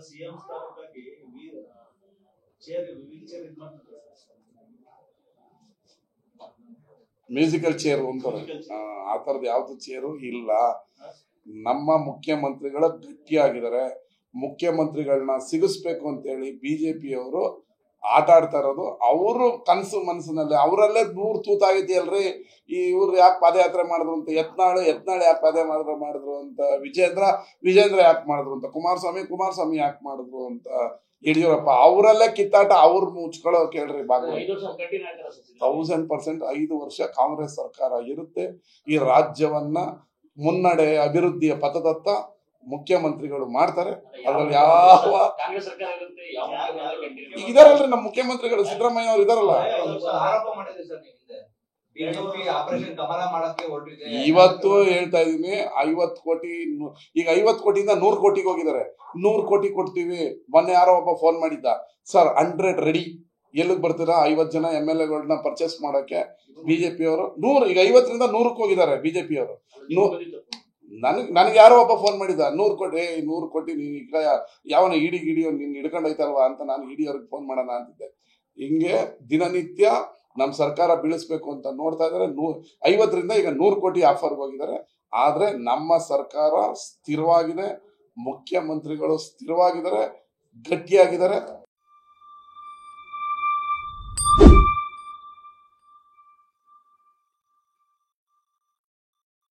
CM ಸ್ಥಾನಕ್ಕಾಗಿ chair wheel chair ಇದು ಮಾಡ್ತಾರೆ ಮ್ಯೂಸಿಕಲ್ ಚೇರು ಅಂತಾರೆ. ಆ ಥರದ್ದು ಯಾವ್ದು ಚೇರು ಇಲ್ಲ. ನಮ್ಮ ಮುಖ್ಯಮಂತ್ರಿಗಳು ಗಟ್ಟಿಯಾಗಿದ್ದಾರೆ. ಮುಖ್ಯಮಂತ್ರಿಗಳನ್ನ ಸಿಗಿಸ್ಬೇಕು ಅಂತೇಳಿ ಬಿಜೆಪಿಯವರು ಆಟ ಆಡ್ತಾ ಇರೋದು. ಅವರು ಕನಸು ಮನಸ್ಸಿನಲ್ಲಿ ಅವರಲ್ಲೇ ನೂರು ತೂತಾಗೈತಿಯಲ್ರಿ. ಇವ್ರು ಯಾಕೆ ಪಾದಯಾತ್ರೆ ಮಾಡಿದ್ರು ಅಂತ, ಯತ್ನಾಳ್ ಯಾಕೆ ಪಾದಯಾತ್ರೆ ಮಾಡಿದ್ರು ಅಂತ, ವಿಜೇಂದ್ರ ಯಾಕೆ ಮಾಡಿದ್ರು ಅಂತ, ಕುಮಾರಸ್ವಾಮಿ ಯಾಕೆ ಮಾಡಿದ್ರು ಅಂತ, ಯಡಿಯೂರಪ್ಪ ಅವರಲ್ಲೇ ಕಿತ್ತಾಟ. ಅವ್ರು ಮುಚ್ಕೊಳ್ಳೋ ಕೇಳ್ರಿ ಭಾಗವಹಿಸಿ 1000% 5 ವರ್ಷ ಕಾಂಗ್ರೆಸ್ ಸರ್ಕಾರ ಇರುತ್ತೆ. ಈ ರಾಜ್ಯವನ್ನ ಮುನ್ನಡೆ ಅಭಿವೃದ್ಧಿಯ ಪಥದತ್ತ ಮುಖ್ಯಮಂತ್ರಿಗಳು ಮಾಡ್ತಾರೆ. ಅದ್ರಲ್ಲಿ ಯಾವ ಇದಾರಲ್ರಿ ನಮ್ಮ ಮುಖ್ಯಮಂತ್ರಿಗಳು ಸಿದ್ದರಾಮಯ್ಯ ಅವ್ರು ಇದಾರಲ್ಲ. ಇವತ್ತು ಹೇಳ್ತಾ ಇದೀನಿ 50 ಕೋಟಿ, ಈಗ 50 ಕೋಟಿಯಿಂದ 100 ಕೋಟಿಗೆ ಹೋಗಿದ್ದಾರೆ. 100 ಕೋಟಿ ಕೊಡ್ತೀವಿ. ಮೊನ್ನೆ ಯಾರೋ ಒಬ್ಬ ಫೋನ್ ಮಾಡಿದ್ದ, ಸರ್ 100 ರೆಡಿ, ಎಲ್ಲಿಗೆ ಬರ್ತೀರಾ 50 ಜನ MLA ಗಳನ್ನ ಪರ್ಚೇಸ್ ಮಾಡೋಕೆ. ಬಿಜೆಪಿ ಅವರು 100, ಈಗ 50ರಿಂದ 100ಕ್ಕೆ ಹೋಗಿದ್ದಾರೆ ಬಿಜೆಪಿ ಅವರು. ನನಗೆ ಯಾರೋ ಒಬ್ಬ ಫೋನ್ ಮಾಡಿದ್ದ, 100 ಕೋಟಿ 100 ಕೋಟಿ ನೀನು ಈಗ ಯಾವನ ಇಡಿಯೋ ನೀನು ಹಿಡ್ಕೊಂಡೈತಲ್ವಾ ಅಂತ. ನಾನು ಅವ್ರಿಗೆ ಫೋನ್ ಮಾಡೋಣ ಅಂತಿದ್ದೆ. ಹಿಂಗೆ ದಿನನಿತ್ಯ ನಮ್ಮ ಸರ್ಕಾರ ಬೀಳಿಸ್ಬೇಕು ಅಂತ ನೋಡ್ತಾ ಇದ್ದಾರೆ. 50ರಿಂದ ಈಗ 100 ಕೋಟಿ ಆಫರ್ಗೆ ಹೋಗಿದ್ದಾರೆ. ಆದ್ರೆ ನಮ್ಮ ಸರ್ಕಾರ ಸ್ಥಿರವಾಗಿದೆ, ಮುಖ್ಯಮಂತ್ರಿಗಳು ಸ್ಥಿರವಾಗಿದ್ದಾರೆ, ಗಟ್ಟಿಯಾಗಿದ್ದಾರೆ.